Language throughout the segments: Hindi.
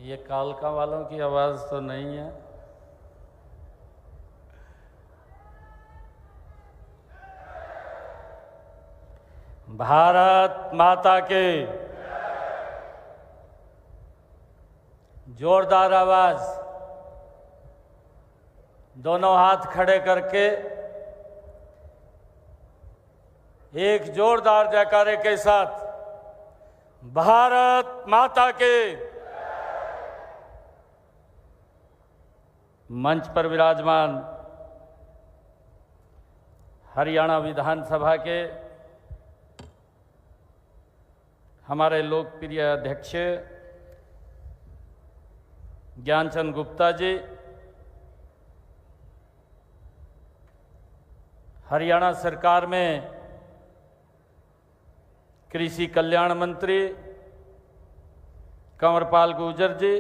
ये कालका वालों की आवाज़ तो नहीं है। भारत माता के जोरदार आवाज, दोनों हाथ खड़े करके एक जोरदार जयकारे के साथ भारत माता के। मंच पर विराजमान हरियाणा विधानसभा के हमारे लोकप्रिय अध्यक्ष ज्ञानचंद गुप्ता जी, हरियाणा सरकार में कृषि कल्याण मंत्री कंवरपाल गुर्जर जी,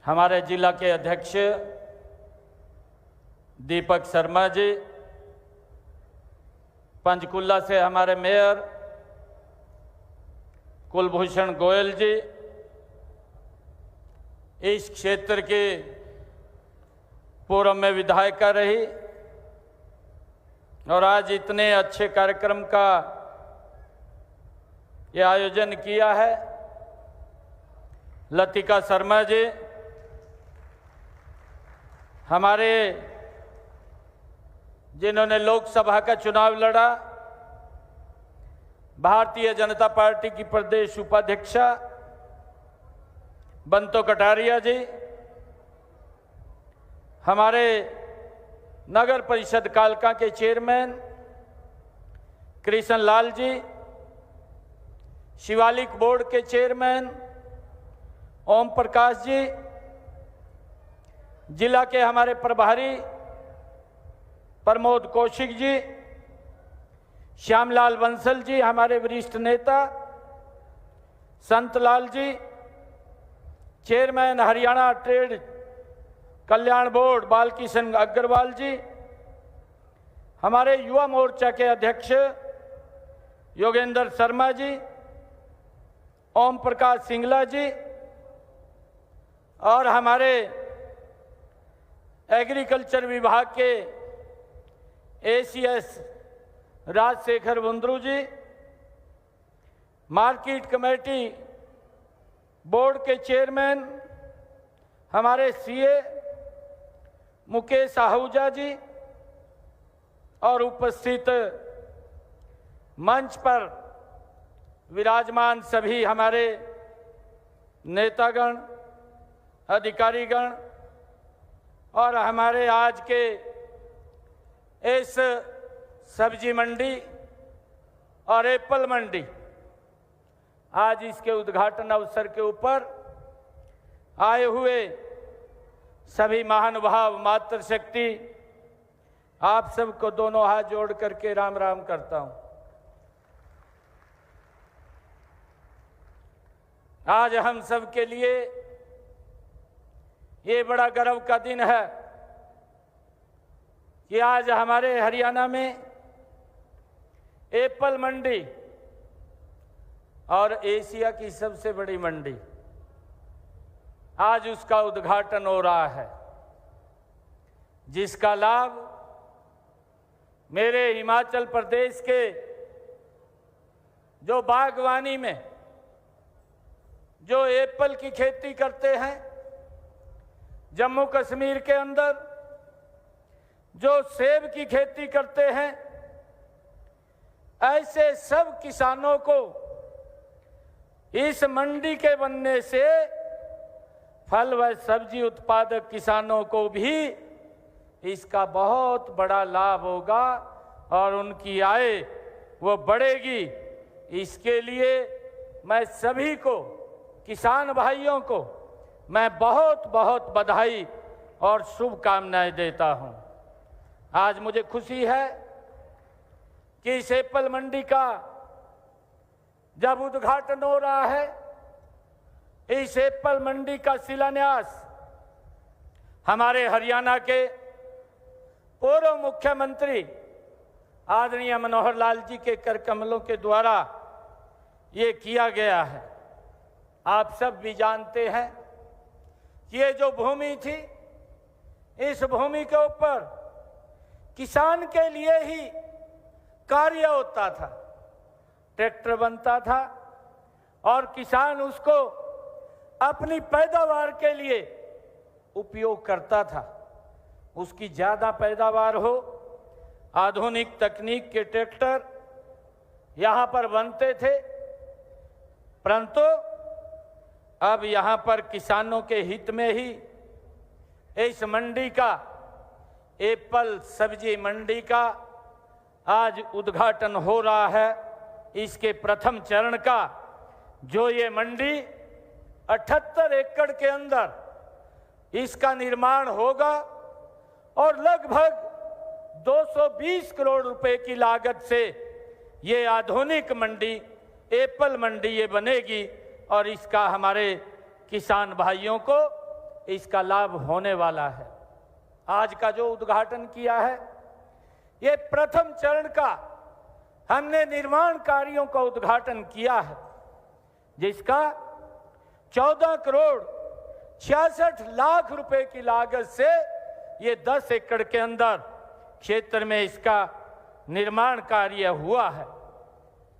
हमारे जिला के अध्यक्ष दीपक शर्मा जी, पंचकुला से हमारे मेयर कुलभूषण गोयल जी, इस क्षेत्र के पूर्व में विधायिका रही और आज इतने अच्छे कार्यक्रम का ये आयोजन किया है, लतिका शर्मा जी, हमारे जिन्होंने लोकसभा का चुनाव लड़ा, भारतीय जनता पार्टी की प्रदेश उपाध्यक्षा बंतो कटारिया जी, हमारे नगर परिषद कालका के चेयरमैन कृष्ण लाल जी, शिवालिक बोर्ड के चेयरमैन ओम प्रकाश जी, जिला के हमारे प्रभारी प्रमोद कौशिक जी, श्यामलाल बंसल जी, हमारे वरिष्ठ नेता संतलाल जी, चेयरमैन हरियाणा ट्रेड कल्याण बोर्ड बालकिशन अग्रवाल जी, हमारे युवा मोर्चा के अध्यक्ष योगेंद्र शर्मा जी, ओम प्रकाश सिंगला जी और हमारे एग्रीकल्चर विभाग के एसीएस राजशेखर बुंद्रू जी, मार्केट कमेटी बोर्ड के चेयरमैन हमारे सीए मुकेश आहूजा जी और उपस्थित मंच पर विराजमान सभी हमारे नेतागण, अधिकारीगण और हमारे आज के इस सब्जी मंडी और एप्पल मंडी, आज इसके उद्घाटन अवसर के ऊपर आए हुए सभी महानुभाव, मातृशक्ति, आप सबको दोनों हाथ जोड़ करके राम राम करता हूं। आज हम सब के लिए ये बड़ा गर्व का दिन है कि आज हमारे हरियाणा में एप्पल मंडी और एशिया की सबसे बड़ी मंडी, आज उसका उद्घाटन हो रहा है, जिसका लाभ मेरे हिमाचल प्रदेश के जो बागवानी में जो एप्पल की खेती करते हैं, जम्मू कश्मीर के अंदर जो सेब की खेती करते हैं, ऐसे सब किसानों को इस मंडी के बनने से फल व सब्जी उत्पादक किसानों को भी इसका बहुत बड़ा लाभ होगा और उनकी आय वो बढ़ेगी। इसके लिए मैं सभी को, किसान भाइयों को मैं बहुत बहुत बधाई और शुभकामनाएं देता हूं। आज मुझे खुशी है कि इस एप्पल मंडी का जब उद्घाटन हो रहा है, इस एप्पल मंडी का शिलान्यास हमारे हरियाणा के पूर्व मुख्यमंत्री आदरणीय मनोहर लाल जी के कर कमलों के द्वारा ये किया गया है। आप सब भी जानते हैं कि ये जो भूमि थी, इस भूमि के ऊपर किसान के लिए ही कार्य होता था, ट्रैक्टर बनता था और किसान उसको अपनी पैदावार के लिए उपयोग करता था। उसकी ज़्यादा पैदावार हो, आधुनिक तकनीक के ट्रैक्टर यहाँ पर बनते थे, परंतु अब यहाँ पर किसानों के हित में ही इस मंडी का, एप्पल सब्जी मंडी का आज उद्घाटन हो रहा है। इसके प्रथम चरण का जो ये मंडी 78 एकड़ के अंदर इसका निर्माण होगा और लगभग 220 करोड़ रुपए की लागत से ये आधुनिक मंडी, एप्पल मंडी ये बनेगी और इसका हमारे किसान भाइयों को इसका लाभ होने वाला है। आज का जो उद्घाटन किया है, ये प्रथम चरण का हमने निर्माण कार्यों का उद्घाटन किया है, जिसका 14 करोड़ 66 लाख रुपए की लागत से ये 10 एकड़ के अंदर क्षेत्र में इसका निर्माण कार्य हुआ है।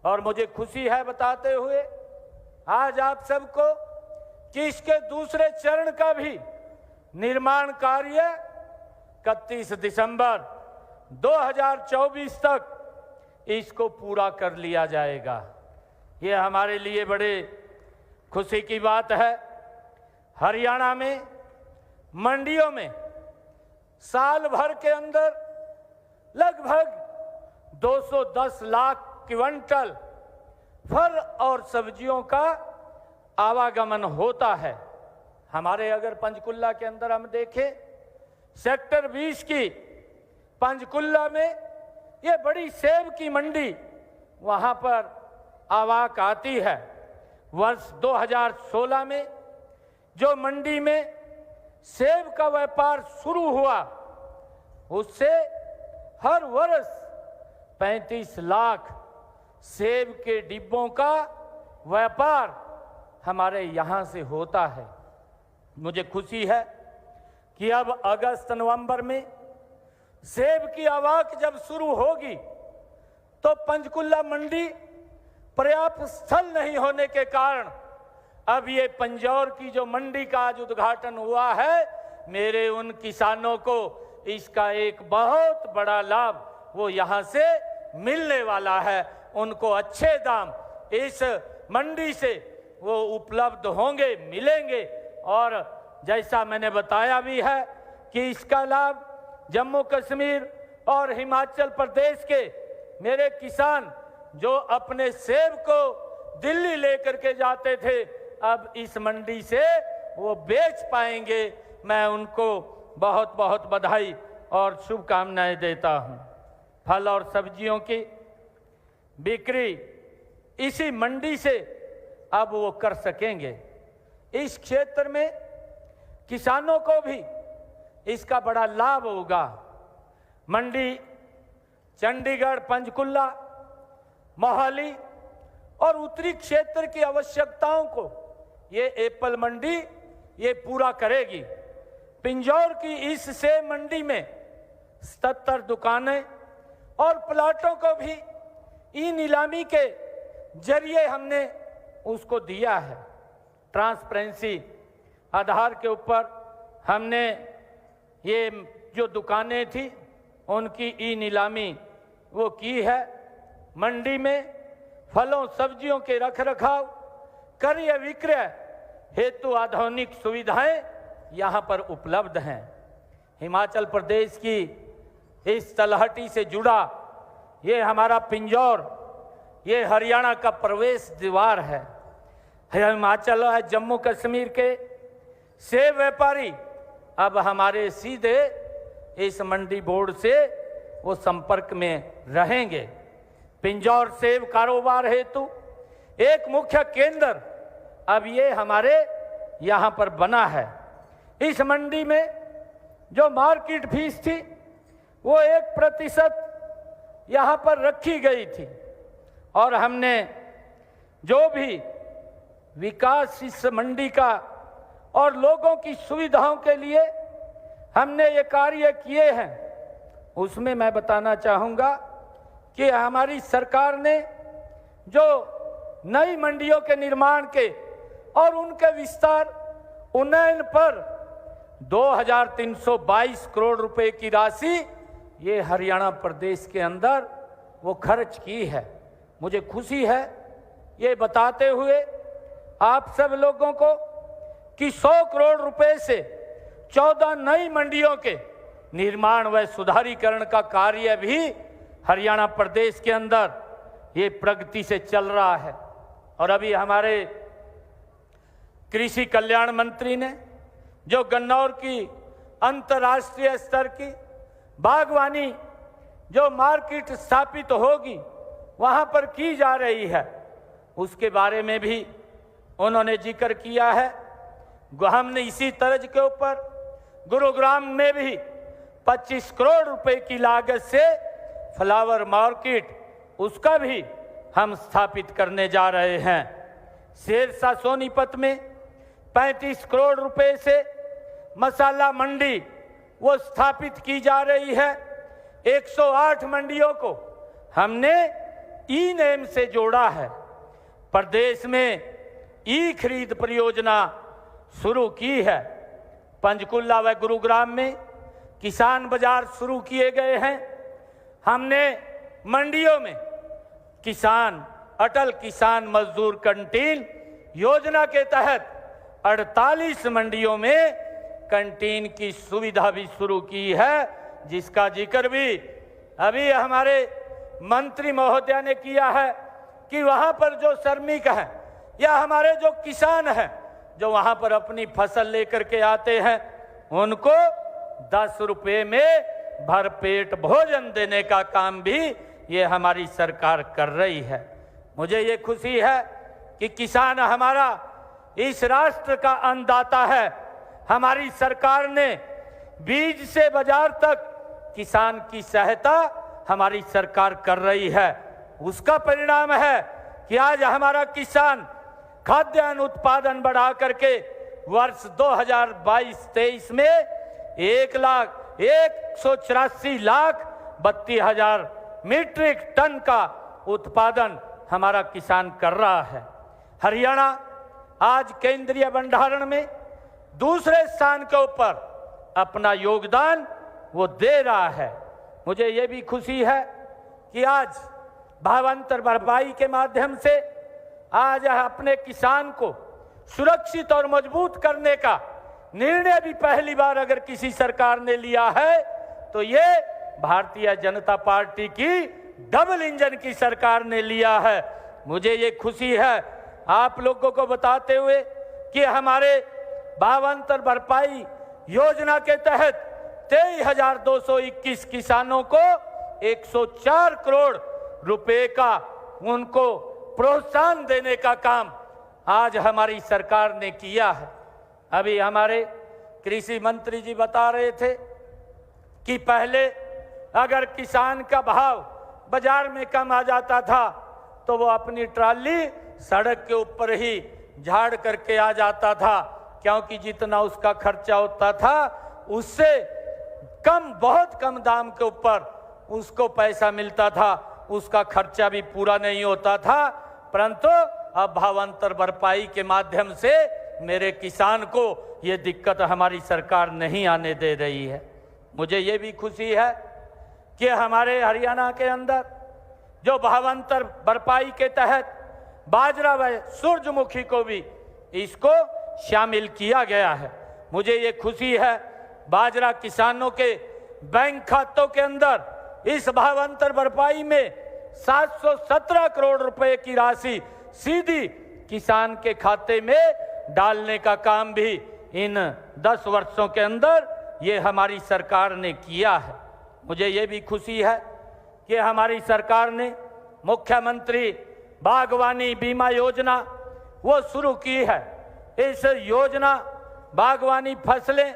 और मुझे खुशी है बताते हुए आज आप सबको कि इसके दूसरे चरण का भी निर्माण कार्य 31 दिसंबर 2024 तक इसको पूरा कर लिया जाएगा। ये हमारे लिए बड़े खुशी की बात है। हरियाणा में मंडियों में साल भर के अंदर लगभग 210 लाख क्विंटल फल और सब्जियों का आवागमन होता है। हमारे अगर पंचकुला के अंदर हम देखें, सेक्टर 20 की पंचकुला में ये बड़ी सेब की मंडी वहाँ पर आवाक आती है। वर्ष 2016 में जो मंडी में सेब का व्यापार शुरू हुआ, उससे हर वर्ष 35 लाख सेब के डिब्बों का व्यापार हमारे यहाँ से होता है। मुझे खुशी है कि अब अगस्त नवंबर में सेब की आवाक जब शुरू होगी तो पंचकुला मंडी पर्याप्त स्थल नहीं होने के कारण अब ये पिंजौर की जो मंडी का आज उद्घाटन हुआ है, मेरे उन किसानों को इसका एक बहुत बड़ा लाभ वो यहाँ से मिलने वाला है। उनको अच्छे दाम इस मंडी से वो उपलब्ध होंगे, मिलेंगे। और जैसा मैंने बताया भी है कि इसका लाभ जम्मू कश्मीर और हिमाचल प्रदेश के मेरे किसान जो अपने सेब को दिल्ली लेकर के जाते थे, अब इस मंडी से वो बेच पाएंगे। मैं उनको बहुत बहुत बधाई और शुभकामनाएं देता हूं। फल और सब्जियों की बिक्री इसी मंडी से अब वो कर सकेंगे। इस क्षेत्र में किसानों को भी इसका बड़ा लाभ होगा। मंडी चंडीगढ़, पंचकुला, मोहाली और उत्तरी क्षेत्र की आवश्यकताओं को ये एप्पल मंडी ये पूरा करेगी। पिंजौर की इस सेब मंडी में 77 दुकानें और प्लाटों को भी ई नीलामी के जरिए हमने उसको दिया है। ट्रांसपेरेंसी आधार के ऊपर हमने ये जो दुकानें थी उनकी ई नीलामी वो की है। मंडी में फलों सब्जियों के रखरखाव, क्रय विक्रय हेतु आधुनिक सुविधाएं यहाँ पर उपलब्ध हैं। हिमाचल प्रदेश की इस तलहटी से जुड़ा ये हमारा पिंजौर, ये हरियाणा का प्रवेश द्वार है। हिमाचल है जम्मू कश्मीर के सेब व्यापारी अब हमारे सीधे इस मंडी बोर्ड से वो संपर्क में रहेंगे। पिंजौर सेब कारोबार हेतु एक मुख्य केंद्र अब ये हमारे यहाँ पर बना है। इस मंडी में जो मार्केट फीस थी वो 1% यहाँ पर रखी गई थी और हमने जो भी विकास इस मंडी का और लोगों की सुविधाओं के लिए हमने ये कार्य किए हैं, उसमें मैं बताना चाहूँगा कि हमारी सरकार ने जो नई मंडियों के निर्माण के और उनके विस्तार उन्नयन पर 2322 करोड़ रुपए की राशि ये हरियाणा प्रदेश के अंदर वो खर्च की है। मुझे खुशी है ये बताते हुए आप सब लोगों को कि 100 करोड़ रुपए से 14 नई मंडियों के निर्माण व सुधारीकरण का कार्य भी हरियाणा प्रदेश के अंदर ये प्रगति से चल रहा है। और अभी हमारे कृषि कल्याण मंत्री ने जो गन्नौर की अंतर्राष्ट्रीय स्तर की बागवानी जो मार्केट स्थापित होगी वहां पर की जा रही है, उसके बारे में भी उन्होंने जिक्र किया है। हमने इसी तर्ज के ऊपर गुरुग्राम में भी 25 करोड़ रुपए की लागत से फ्लावर मार्केट उसका भी हम स्थापित करने जा रहे हैं। सिरसा सोनीपत में 35 करोड़ रुपए से मसाला मंडी वो स्थापित की जा रही है। 108 मंडियों को हमने ई नेम से जोड़ा है। प्रदेश में ई खरीद परियोजना शुरू की है। पंचकुला व गुरुग्राम में किसान बाजार शुरू किए गए हैं। हमने मंडियों में किसान अटल किसान मजदूर कैंटीन योजना के तहत 48 मंडियों में कैंटीन की सुविधा भी शुरू की है, जिसका जिक्र भी अभी हमारे मंत्री महोदया ने किया है कि वहां पर जो श्रमिक हैं या हमारे जो किसान हैं जो वहां पर अपनी फसल लेकर के आते हैं उनको 10 रुपए में भरपेट भोजन देने का काम भी ये हमारी सरकार कर रही है। मुझे ये खुशी है कि किसान हमारा इस राष्ट्र का अन्नदाता है। हमारी सरकार ने बीज से बाजार तक किसान की सहायता हमारी सरकार कर रही है। उसका परिणाम है कि आज हमारा किसान खाद्यान्न उत्पादन बढ़ा करके वर्ष 2022-23 में 1,184,32,000 मीट्रिक टन का उत्पादन हमारा किसान कर रहा है। हरियाणा आज केंद्रीय भंडारण में दूसरे स्थान के ऊपर अपना योगदान वो दे रहा है। मुझे ये भी खुशी है कि आज भावांतर भरपाई के माध्यम से आज अपने किसान को सुरक्षित और मजबूत करने का निर्णय भी पहली बार अगर किसी सरकार ने लिया है तो ये भारतीय जनता पार्टी की डबल इंजन की सरकार ने लिया है। मुझे ये खुशी है आप लोगों को बताते हुए कि हमारे भावांतर भरपाई योजना के तहत 23,221 किसानों को 104 करोड़ रुपए का उनको प्रोत्साहन देने का काम आज हमारी सरकार ने किया है। अभी हमारे कृषि मंत्री जी बता रहे थे कि पहले अगर किसान का भाव बाजार में कम आ जाता था तो वो अपनी ट्राली सड़क के ऊपर ही झाड़ करके आ जाता था, क्योंकि जितना उसका खर्चा होता था उससे कम, बहुत कम दाम के ऊपर उसको पैसा मिलता था, उसका खर्चा भी पूरा नहीं होता था। परंतु अब भावांतर भरपाई के माध्यम से मेरे किसान को ये दिक्कत हमारी सरकार नहीं आने दे रही है। मुझे ये भी खुशी है कि हमारे हरियाणा के अंदर जो भावांतर भरपाई के तहत बाजरा व सूरजमुखी को भी इसको शामिल किया गया है। मुझे ये खुशी है बाजरा किसानों के बैंक खातों के अंदर इस भावांतर भरपाई में 717 करोड़ रुपए की राशि सीधी किसान के खाते में डालने का काम भी इन 10 वर्षों के अंदर ये हमारी सरकार ने किया है। मुझे ये भी खुशी है कि हमारी सरकार ने मुख्यमंत्री बागवानी बीमा योजना वो शुरू की है। इस योजना बागवानी फसलें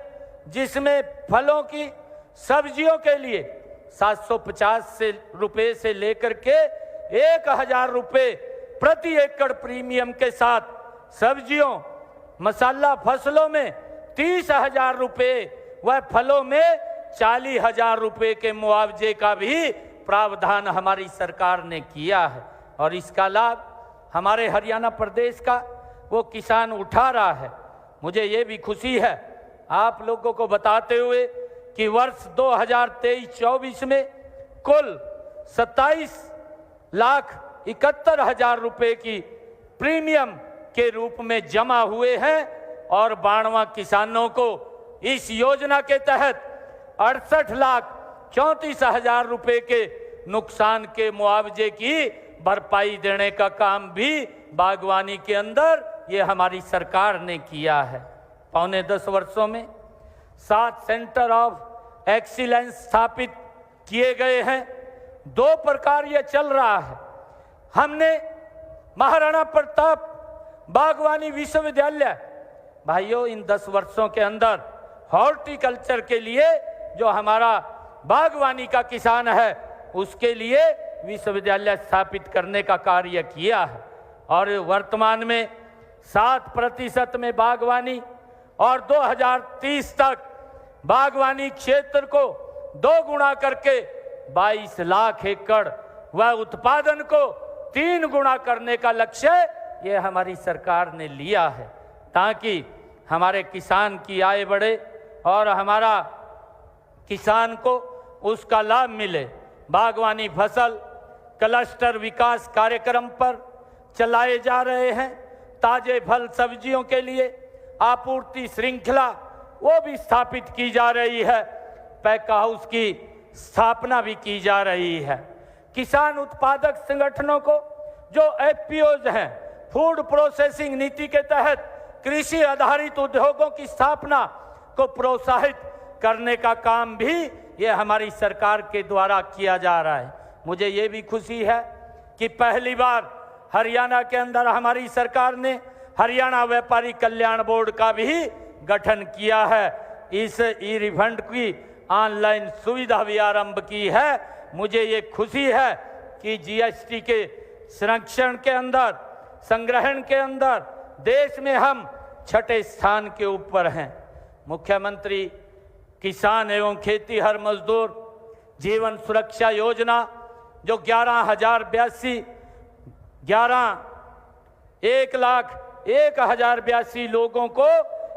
जिसमें फलों की सब्जियों के लिए 750 रुपए से लेकर के 1,000 रुपए प्रति एकड़ प्रीमियम के साथ सब्जियों मसाला फसलों में 30,000 रुपये व फलों में 40,000 रुपये के मुआवजे का भी प्रावधान हमारी सरकार ने किया है और इसका लाभ हमारे हरियाणा प्रदेश का वो किसान उठा रहा है। मुझे ये भी खुशी है आप लोगों को बताते हुए कि वर्ष 2023-24 में कुल 27,71,000 रुपये की प्रीमियम के रूप में जमा हुए हैं और 92 किसानों को इस योजना के तहत 68,34,000 रुपये के नुकसान के मुआवजे की भरपाई देने का काम भी बागवानी के अंदर ये हमारी सरकार ने किया है। पौने 10 वर्षों में 7 सेंटर ऑफ एक्सीलेंस स्थापित किए गए हैं। 2 प्रकार ये चल रहा है। हमने महाराणा प्रताप बागवानी विश्वविद्यालय, भाइयों इन 10 वर्षों के अंदर हॉर्टिकल्चर के लिए जो हमारा बागवानी का किसान है उसके लिए विश्वविद्यालय स्थापित करने का कार्य किया है और वर्तमान में 7% में बागवानी और 2030 तक बागवानी क्षेत्र को 2 गुना करके 22 लाख एकड़ व उत्पादन को 3 गुना करने का लक्ष्य ये हमारी सरकार ने लिया है ताकि हमारे किसान की आय बढ़े और हमारा किसान को उसका लाभ मिले। बागवानी फसल क्लस्टर विकास कार्यक्रम पर चलाए जा रहे हैं। ताजे फल सब्जियों के लिए आपूर्ति श्रृंखला वो भी स्थापित की जा रही है। पैक हाउस की स्थापना भी की जा रही है। किसान उत्पादक संगठनों को जो एफपीओज हैं, फूड प्रोसेसिंग नीति के तहत कृषि आधारित उद्योगों की स्थापना को प्रोत्साहित करने का काम भी ये हमारी सरकार के द्वारा किया जा रहा है। मुझे ये भी खुशी है कि पहली बार हरियाणा के अंदर हमारी सरकार ने हरियाणा व्यापारी कल्याण बोर्ड का भी गठन किया है। इस ई रिफंड की ऑनलाइन सुविधा भी आरंभ की है। मुझे ये खुशी है कि जीएसटी के संरक्षण के अंदर, संग्रहण के अंदर देश में हम 6ठे स्थान के ऊपर हैं। मुख्यमंत्री किसान एवं खेतीहर मजदूर जीवन सुरक्षा योजना जो 1,01,01,082 लोगों को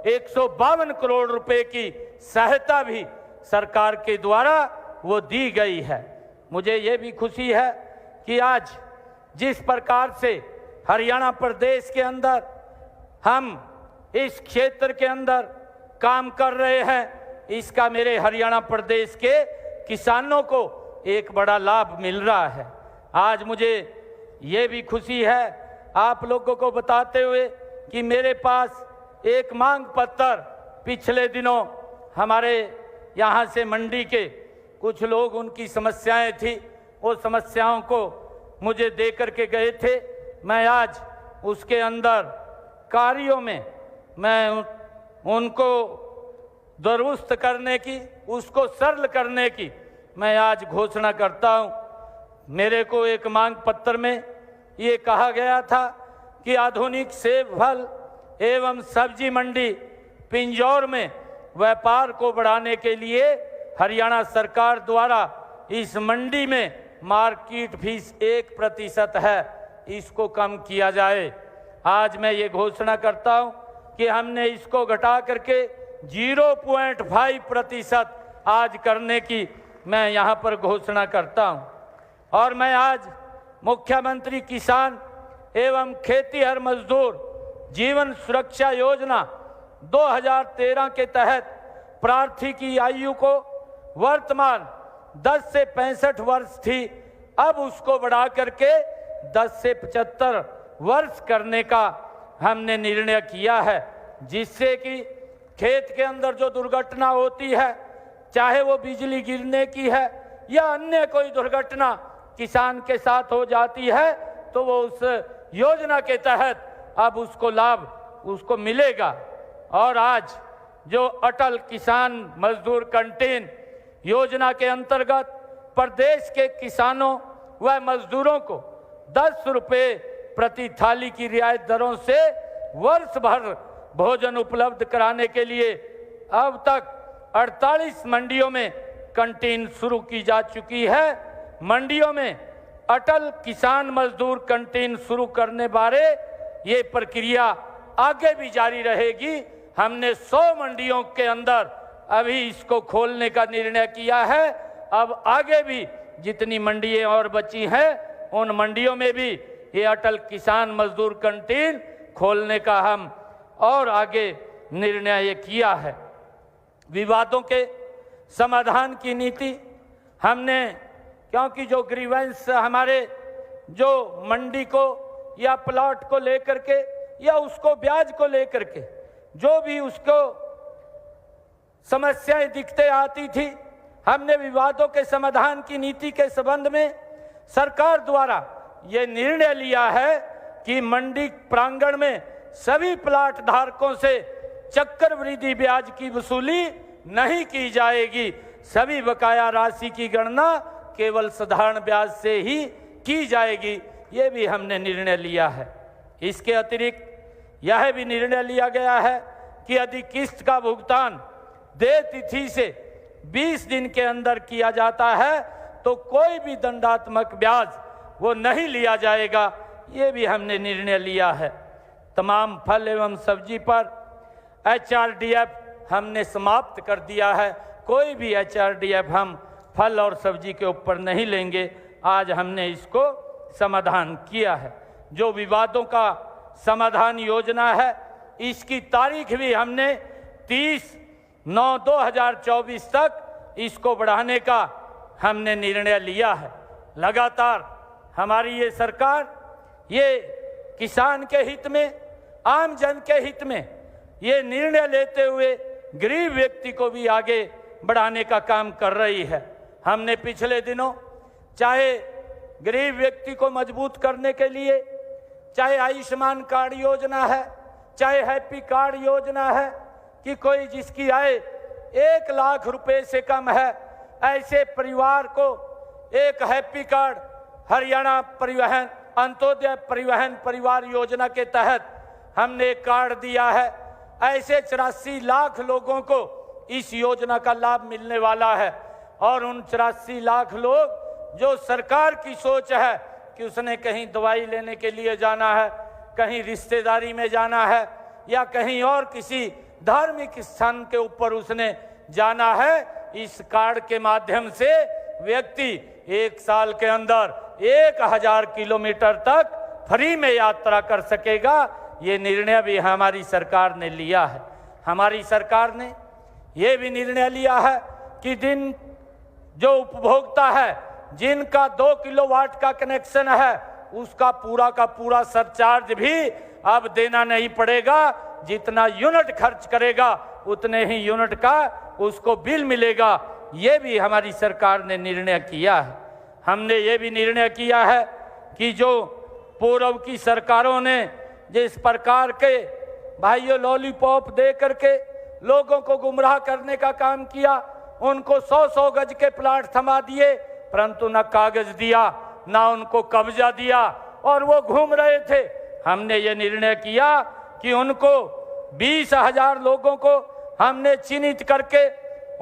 152 करोड़ रुपए की सहायता भी सरकार के द्वारा वो दी गई है। मुझे ये भी खुशी है कि आज जिस प्रकार से हरियाणा प्रदेश के अंदर हम इस क्षेत्र के अंदर काम कर रहे हैं, इसका मेरे हरियाणा प्रदेश के किसानों को एक बड़ा लाभ मिल रहा है। आज मुझे ये भी खुशी है आप लोगों को बताते हुए कि मेरे पास एक मांग पत्र पिछले दिनों हमारे यहाँ से मंडी के कुछ लोग, उनकी समस्याएं थी, वो समस्याओं को मुझे दे करके गए थे। मैं आज उसके अंदर कार्यों में मैं उनको दुरुस्त करने की, उसको सरल करने की मैं आज घोषणा करता हूँ। मेरे को एक मांग पत्र में ये कहा गया था कि आधुनिक सेब फल एवं सब्जी मंडी पिंजौर में व्यापार को बढ़ाने के लिए हरियाणा सरकार द्वारा इस मंडी में मार्केट फीस 1% है, इसको कम किया जाए। आज मैं ये घोषणा करता हूँ कि हमने इसको घटा करके 0.5% आज करने की मैं यहाँ पर घोषणा करता हूँ। और मैं आज मुख्यमंत्री किसान एवं खेतीहर मजदूर जीवन सुरक्षा योजना 2013 के तहत प्रार्थी की आयु को वर्तमान 10 से 65 वर्ष थी, अब उसको बढ़ा करके 10 से 75 वर्ष करने का हमने निर्णय किया है, जिससे कि खेत के अंदर जो दुर्घटना होती है, चाहे वो बिजली गिरने की है या अन्य कोई दुर्घटना किसान के साथ हो जाती है, तो वो उस योजना के तहत अब उसको लाभ उसको मिलेगा। और आज जो अटल किसान मजदूर कैंटीन योजना के अंतर्गत प्रदेश के किसानों व मजदूरों को 10 रुपये प्रति थाली की रियायत दरों से वर्ष भर भोजन उपलब्ध कराने के लिए अब तक 48 मंडियों में कैंटीन शुरू की जा चुकी है। मंडियों में अटल किसान मजदूर कैंटीन शुरू करने बारे ये प्रक्रिया आगे भी जारी रहेगी। हमने 100 मंडियों के अंदर अभी इसको खोलने का निर्णय किया है। अब आगे भी जितनी मंडियां और बची हैं उन मंडियों में भी ये अटल किसान मजदूर कैंटीन खोलने का हम और आगे निर्णय किया है। विवादों के समाधान की नीति हमने, क्योंकि जो ग्रीवेंस हमारे जो मंडी को या प्लॉट को लेकर के या उसको ब्याज को लेकर के जो भी उसको समस्याएं दिखते आती थी, हमने विवादों के समाधान की नीति के संबंध में सरकार द्वारा ये निर्णय लिया है कि मंडी प्रांगण में सभी प्लाट धारकों से चक्रवृद्धि ब्याज की वसूली नहीं की जाएगी। सभी बकाया राशि की गणना केवल साधारण ब्याज से ही की जाएगी। ये भी हमने निर्णय लिया है। इसके अतिरिक्त यह भी निर्णय लिया गया है कि यदि किस्त का भुगतान देय तिथि से 20 दिन के अंदर किया जाता है तो कोई भी दंडात्मक ब्याज वो नहीं लिया जाएगा। ये भी हमने निर्णय लिया है। तमाम फल एवं सब्जी पर HRDF हमने समाप्त कर दिया है। कोई भी HRDF हम फल और सब्जी के ऊपर नहीं लेंगे। आज हमने इसको समाधान किया है। जो विवादों का समाधान योजना है इसकी तारीख भी हमने 30/9/2024 तक इसको बढ़ाने का हमने निर्णय लिया है। लगातार हमारी ये सरकार ये किसान के हित में, आम जन के हित में ये निर्णय लेते हुए गरीब व्यक्ति को भी आगे बढ़ाने का काम कर रही है। हमने पिछले दिनों चाहे गरीब व्यक्ति को मजबूत करने के लिए चाहे आयुष्मान कार्ड योजना है, चाहे हैप्पी कार्ड योजना है कि कोई जिसकी आय 1 लाख रुपए से कम है ऐसे परिवार को एक हैप्पी कार्ड हरियाणा परिवहन अंत्योदय परिवहन परिवार योजना के तहत हमने एक कार्ड दिया है। ऐसे 84 लाख लोगों को इस योजना का लाभ मिलने वाला है। और उन 84 लाख लोग जो सरकार की सोच है कि उसने कहीं दवाई लेने के लिए जाना है, कहीं रिश्तेदारी में जाना है या कहीं और किसी धार्मिक स्थान के ऊपर उसने जाना है, इस कार्ड के माध्यम से व्यक्ति 1 साल के अंदर 1000 किलोमीटर तक फ्री में यात्रा कर सकेगा। ये निर्णय भी हमारी सरकार ने लिया है। हमारी सरकार ने ये भी निर्णय लिया है कि जो उपभोक्ता है जिनका 2 किलोवाट का कनेक्शन है उसका पूरा का पूरा सरचार्ज भी अब देना नहीं पड़ेगा। जितना यूनिट खर्च करेगा उतने ही यूनिट का उसको बिल मिलेगा। ये भी हमारी सरकार ने निर्णय किया है। हमने ये भी निर्णय किया है कि जो पूर्व की सरकारों ने जिस प्रकार के भाइयों लॉलीपॉप दे करके लोगों को गुमराह करने का काम किया, उनको 100-100 गज के प्लाट थमा दिए परंतु न कागज दिया न उनको कब्जा दिया और वो घूम रहे थे। हमने ये निर्णय किया कि उनको 20,000 लोगों को हमने चिन्हित करके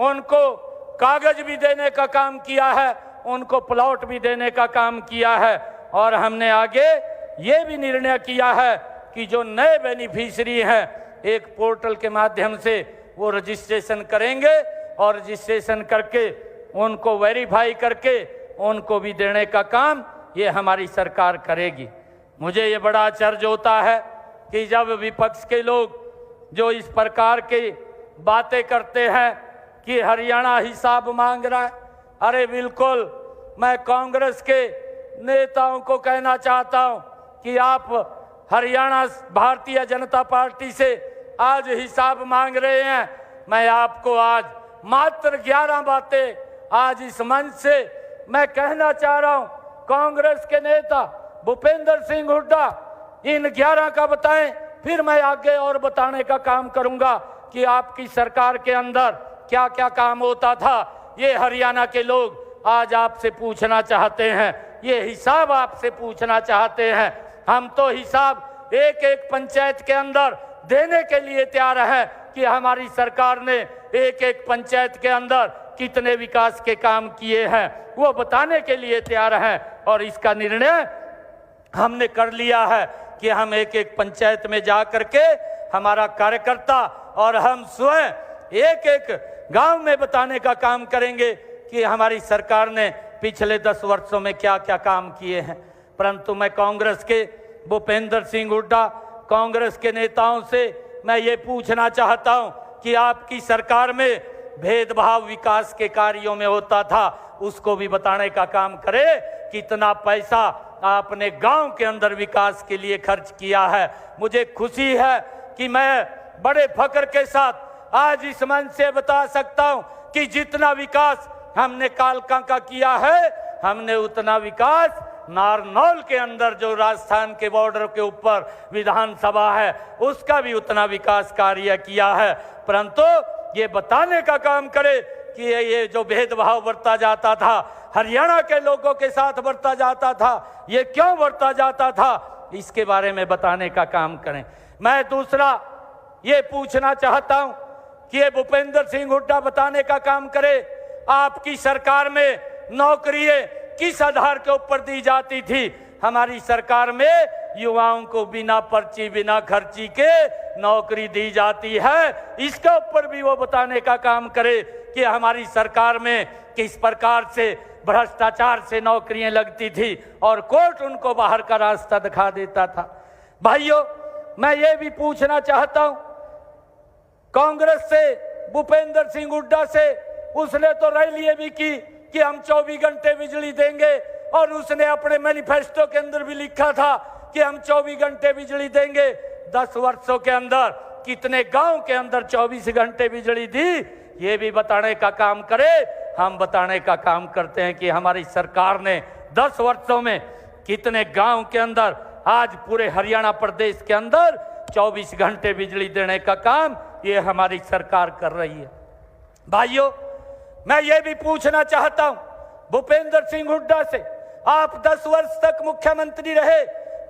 उनको कागज भी देने का काम किया है, उनको प्लॉट भी देने का काम किया है। और हमने आगे ये भी निर्णय किया है कि जो नए बेनिफिशियरी हैं एक पोर्टल के माध्यम से वो रजिस्ट्रेशन करेंगे और रजिस्ट्रेशन करके उनको वेरीफाई करके उनको भी देने का काम ये हमारी सरकार करेगी। मुझे ये बड़ा आश्चर्य होता है कि जब विपक्ष के लोग जो इस प्रकार की बातें करते हैं कि हरियाणा हिसाब मांग रहा है। अरे बिल्कुल, मैं कांग्रेस के नेताओं को कहना चाहता हूं कि आप हरियाणा भारतीय जनता पार्टी से आज हिसाब मांग रहे हैं। मैं आपको आज मात्र 11 बातें आज इस मंच से मैं कहना चाह रहा हूं। कांग्रेस के नेता भूपेंद्र सिंह हुड्डा इन 11 का बताएं, फिर मैं आगे और बताने का काम करूंगा कि आपकी सरकार के अंदर क्या क्या काम होता था। ये हरियाणा के लोग आज आपसे पूछना चाहते हैं, ये हिसाब आपसे पूछना चाहते हैं। हम तो हिसाब एक एक पंचायत के अंदर देने के लिए तैयार है कि हमारी सरकार ने एक एक पंचायत के अंदर कितने विकास के काम किए हैं, वो बताने के लिए तैयार हैं। और इसका निर्णय हमने कर लिया है कि हम एक एक पंचायत में जा करके हमारा कार्यकर्ता और हम स्वयं एक एक गांव में बताने का काम करेंगे कि हमारी सरकार ने पिछले 10 वर्षों में क्या क्या काम किए हैं। परंतु मैं कांग्रेस के भूपेंद्र सिंह हुड्डा, कांग्रेस के नेताओं से मैं ये पूछना चाहता हूं कि आपकी सरकार में भेदभाव विकास के कार्यों में होता था, उसको भी बताने का काम करे। कितना पैसा आपने गांव के अंदर विकास के लिए खर्च किया है। मुझे खुशी है कि मैं बड़े फख्र के साथ आज इस मंच से बता सकता हूं कि जितना विकास हमने कालका का किया है, हमने उतना विकास नारनौल के अंदर जो राजस्थान के बॉर्डर के ऊपर विधानसभा है उसका भी उतना विकास कार्य किया है। परंतु ये बताने का काम करे कि ये जो भेदभाव बरता जाता था, हरियाणा के लोगों के साथ बरता जाता था, ये क्यों बरता जाता था, इसके बारे में बताने का काम करें। मैं दूसरा ये पूछना चाहता हूं कि ये भूपेंद्र सिंह हुड्डा बताने का काम करे, आपकी सरकार में नौकरियां किस आधार के ऊपर दी जाती थी। हमारी सरकार में युवाओं को बिना पर्ची बिना खर्ची के नौकरी दी जाती है, इसके ऊपर भी वो बताने का काम करे कि हमारी सरकार में किस प्रकार से भ्रष्टाचार से नौकरियां लगती थी और कोर्ट उनको बाहर का रास्ता दिखा देता था। भाइयों, मैं ये भी पूछना चाहता हूं कांग्रेस से, भूपेंद्र सिंह हुड्डा से, उसने तो रैली भी की कि हम 24 घंटे बिजली देंगे और उसने अपने मैनिफेस्टो के अंदर भी लिखा था कि हम 24 घंटे बिजली देंगे। 10 वर्षों के अंदर कितने गांव के अंदर 24 घंटे बिजली दी, ये भी बताने का काम करे। हम बताने का काम करते हैं कि हमारी सरकार ने 10 वर्षों में कितने गांव के अंदर, आज पूरे हरियाणा प्रदेश के अंदर 24 घंटे बिजली देने का काम ये हमारी सरकार कर रही है। भाइयों, मैं ये भी पूछना चाहता हूं भूपेंद्र सिंह हुड्डा से, आप 10 वर्ष तक मुख्यमंत्री रहे,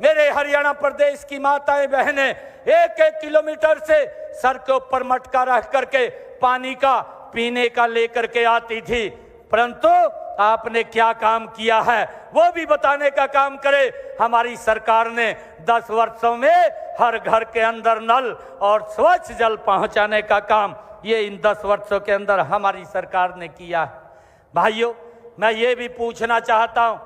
मेरे हरियाणा प्रदेश की माताएं बहनें 1-1 किलोमीटर से सर के ऊपर मटका रख करके पानी का पीने का लेकर के आती थी, परंतु आपने क्या काम किया है वो भी बताने का काम करे। हमारी सरकार ने 10 वर्षों में हर घर के अंदर नल और स्वच्छ जल पहुंचाने का काम ये इन 10 वर्षों के अंदर हमारी सरकार ने किया है। भाइयों, मैं ये भी पूछना चाहता हूं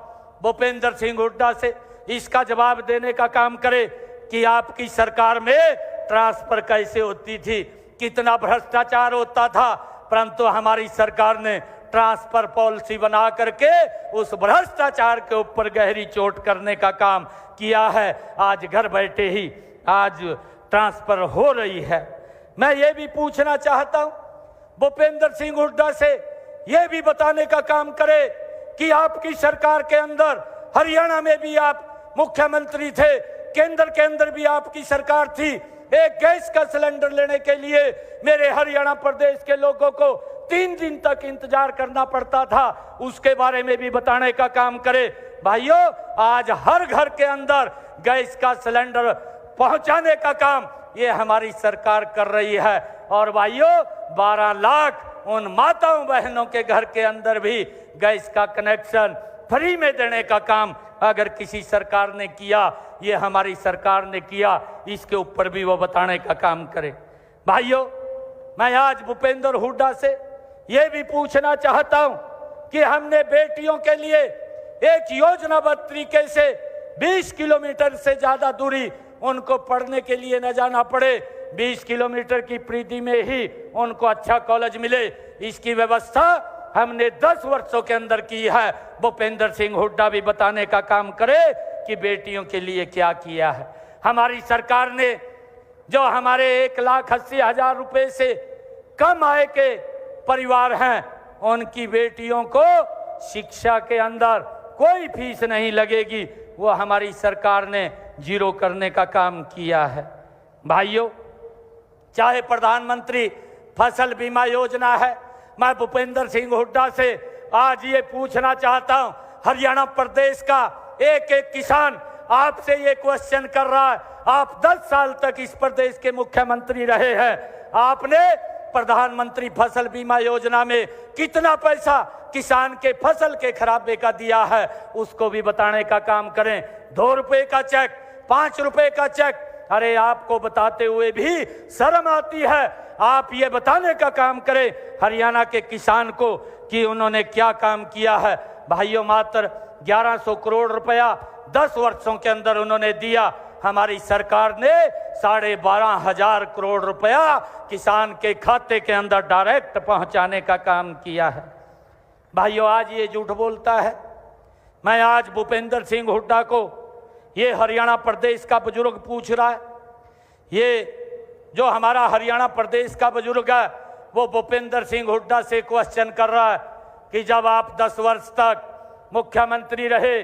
भूपेंद्र सिंह हुड्डा से, इसका जवाब देने का काम करे कि आपकी सरकार में ट्रांसफर कैसे होती थी, कितना भ्रष्टाचार होता था, परंतु हमारी सरकार ने ट्रांसफर पॉलिसी बना करके उस भ्रष्टाचार के ऊपर गहरी चोट करने का काम किया है। आज घर बैठे ही आज ट्रांसफर हो रही है। मैं ये भी पूछना चाहता हूं भूपेंद्र सिंह हुड्डा से, ये भी बताने का काम करे कि आपकी सरकार के अंदर हरियाणा में भी आप मुख्यमंत्री थे, केंद्र के अंदर भी आपकी सरकार थी, एक गैस का सिलेंडर लेने के लिए मेरे हरियाणा प्रदेश के लोगों को 3 दिन तक इंतजार करना पड़ता था, उसके बारे में भी बताने का काम करे। भाइयों, आज हर घर के अंदर गैस का सिलेंडर पहुंचाने का काम ये हमारी सरकार कर रही है। और भाइयों, 12 लाख उन माताओं बहनों के घर के अंदर भी गैस का कनेक्शन फ्री में देने का काम अगर किसी सरकार ने किया, ये हमारी सरकार ने किया, इसके ऊपर भी वो बताने का काम करे। भाइयों, मैं आज भूपेंद्र हुड्डा से ये भी पूछना चाहता हूं कि हमने बेटियों के लिए एक योजनाबद्ध तरीके से 20 किलोमीटर से ज्यादा दूरी उनको पढ़ने के लिए न जाना पड़े, 20 किलोमीटर की परिधि में ही उनको अच्छा कॉलेज मिले, इसकी व्यवस्था हमने 10 वर्षों के अंदर की है। भूपेंद्र सिंह हुड्डा भी बताने का काम करे कि बेटियों के लिए क्या किया है। हमारी सरकार ने जो हमारे 1,80,000 रुपए से कम आय के परिवार हैं, उनकी बेटियों को शिक्षा के अंदर कोई फीस नहीं लगेगी, वो हमारी सरकार ने 0 करने का काम किया है। भाइयों, चाहे प्रधानमंत्री फसल बीमा योजना है, मैं भूपेंद्र सिंह हुड्डा से आज ये पूछना चाहता हूं, हरियाणा प्रदेश का एक एक किसान आपसे ये क्वेश्चन कर रहा है, आप 10 साल तक इस प्रदेश के मुख्यमंत्री रहे हैं। आपने प्रधानमंत्री फसल बीमा योजना में कितना पैसा किसान के फसल के खराबे का दिया है, उसको भी बताने का काम करें। 2 रुपए का चेक, 5 रुपए का चेक, अरे आपको बताते हुए भी शर्म आती है। आप ये बताने का काम करें हरियाणा के किसान को कि उन्होंने क्या काम किया है। भाइयों, मात्र 1100 करोड़ रुपया 10 वर्षों के अंदर उन्होंने दिया। हमारी सरकार ने 12,500 करोड़ रुपया किसान के खाते के अंदर डायरेक्ट पहुंचाने का काम किया है। भाइयों, आज ये झूठ बोलता है। मैं आज भूपेंद्र सिंह हुड्डा को, ये हरियाणा प्रदेश का बुजुर्ग पूछ रहा है, ये जो हमारा हरियाणा प्रदेश का बुजुर्ग है वो भूपेंद्र सिंह हुड्डा से क्वेश्चन कर रहा है कि जब आप 10 वर्ष तक मुख्यमंत्री रहे,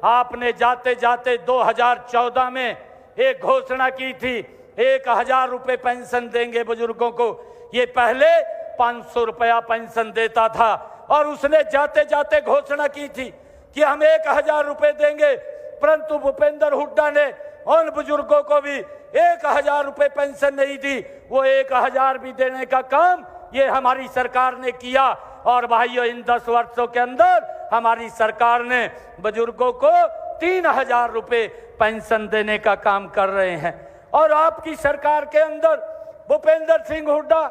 आपने जाते जाते 2014 में एक घोषणा की थी 1,000 रुपये पेंशन देंगे बुजुर्गों को। ये पहले 500 रुपया पेंशन देता था और उसने जाते जाते घोषणा की थी कि हम 1,000 रुपये देंगे, परंतु भूपेंद्र हुड्डा ने उन बुजुर्गों को भी 1,000 रुपये पेंशन नहीं दी। वो 1,000 भी देने का काम ये हमारी सरकार ने किया। और भाइयों, इन 10 वर्षों के अंदर हमारी सरकार ने बुजुर्गों को 3,000 रुपये पेंशन देने का काम कर रहे हैं। और आपकी सरकार के अंदर भूपेंद्र सिंह हुड्डा,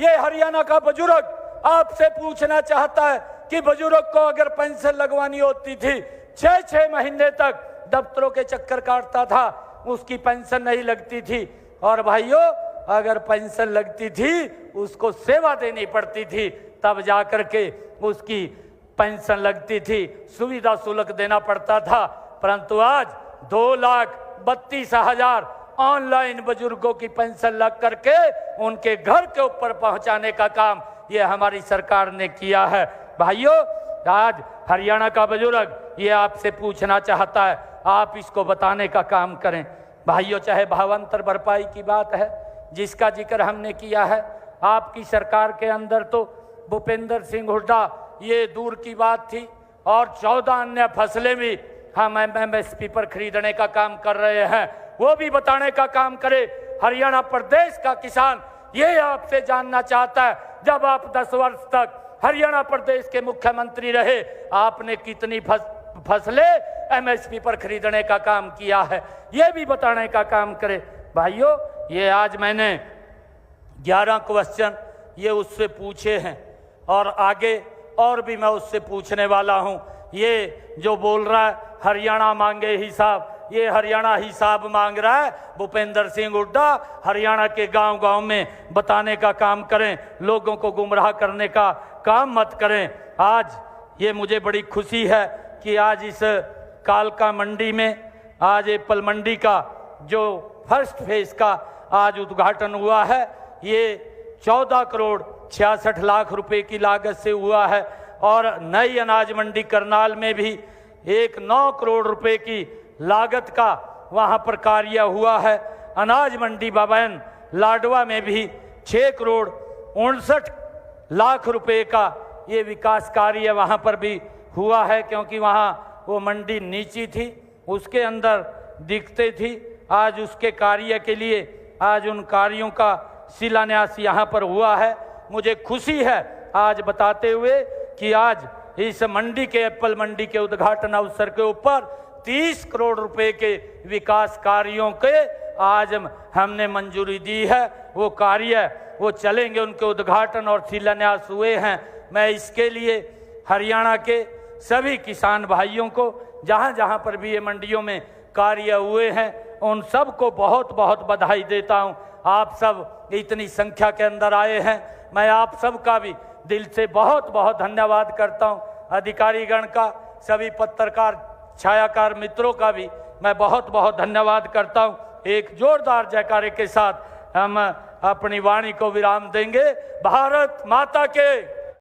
ये हरियाणा का बुजुर्ग, आपसे पूछना चाहता है कि बुजुर्ग को अगर पेंशन लगवानी होती थी, 6-6 महीने तक दफ्तरों के चक्कर काटता था, उसकी पेंशन नहीं लगती थी। और भाइयों, अगर पेंशन लगती थी उसको सेवा देनी पड़ती थी, तब जाकर के उसकी पेंशन लगती थी, सुविधा शुल्क देना पड़ता था। परंतु आज 2,32,000 ऑनलाइन बुजुर्गों की पेंशन लग करके उनके घर के ऊपर पहुंचाने का काम ये हमारी सरकार ने किया है। भाइयों, आज हरियाणा का बुजुर्ग ये आपसे पूछना चाहता है, आप इसको बताने का काम करें। भाइयों, चाहे भावांतर भरपाई की बात है जिसका जिक्र हमने किया है, आपकी सरकार के अंदर तो भूपेंद्र सिंह हुड्डा ये दूर की बात थी, और 14 अन्य फसलें भी हम MSP पर खरीदने का काम कर रहे हैं, वो भी बताने का काम करे। हरियाणा प्रदेश का किसान ये आपसे जानना चाहता है, जब आप 10 वर्ष तक हरियाणा प्रदेश के मुख्यमंत्री रहे, आपने कितनी फसलें MSP पर खरीदने का काम किया है, ये भी बताने का काम करे। भाइयों, ये आज मैंने 11 क्वेश्चन ये उससे पूछे हैं और आगे और भी मैं उससे पूछने वाला हूं। ये जो बोल रहा है हरियाणा मांगे हिसाब, ये हरियाणा हिसाब मांग रहा है। भूपेंद्र सिंह हुड्डा हरियाणा के गांव-गांव में बताने का काम करें, लोगों को गुमराह करने का काम मत करें। आज ये मुझे बड़ी खुशी है कि आज इस कालका मंडी में आज एप्पल मंडी का जो फर्स्ट फेज का आज उद्घाटन हुआ है। ये 14 करोड़ 66 लाख रुपए की लागत से हुआ है। और नई अनाज मंडी करनाल में भी 9 करोड़ रुपए की लागत का वहां पर कार्य हुआ है। अनाज मंडी बाबैन लाडवा में भी 6 करोड़ 59 लाख रुपए का ये विकास कार्य वहां पर भी हुआ है, क्योंकि वहां वो मंडी नीची थी, उसके अंदर दिखते थी। आज उसके कार्य के लिए आज उन कार्यों का शिलान्यास यहाँ पर हुआ है। मुझे खुशी है आज बताते हुए कि आज इस मंडी के एप्पल मंडी के उद्घाटन अवसर के ऊपर 30 करोड़ रुपए के विकास कार्यों के आज हमने मंजूरी दी है। वो कार्य वो चलेंगे, उनके उद्घाटन और शिलान्यास हुए हैं। मैं इसके लिए हरियाणा के सभी किसान भाइयों को जहाँ जहाँ पर भी ये मंडियों में कार्य हुए हैं उन सब को बहुत बहुत बधाई देता हूँ। आप सब इतनी संख्या के अंदर आए हैं, मैं आप सब का भी दिल से बहुत बहुत धन्यवाद करता हूँ। अधिकारीगण का, सभी पत्रकार छायाकार मित्रों का भी मैं बहुत बहुत धन्यवाद करता हूँ। एक जोरदार जयकारे के साथ हम अपनी वाणी को विराम देंगे। भारत माता के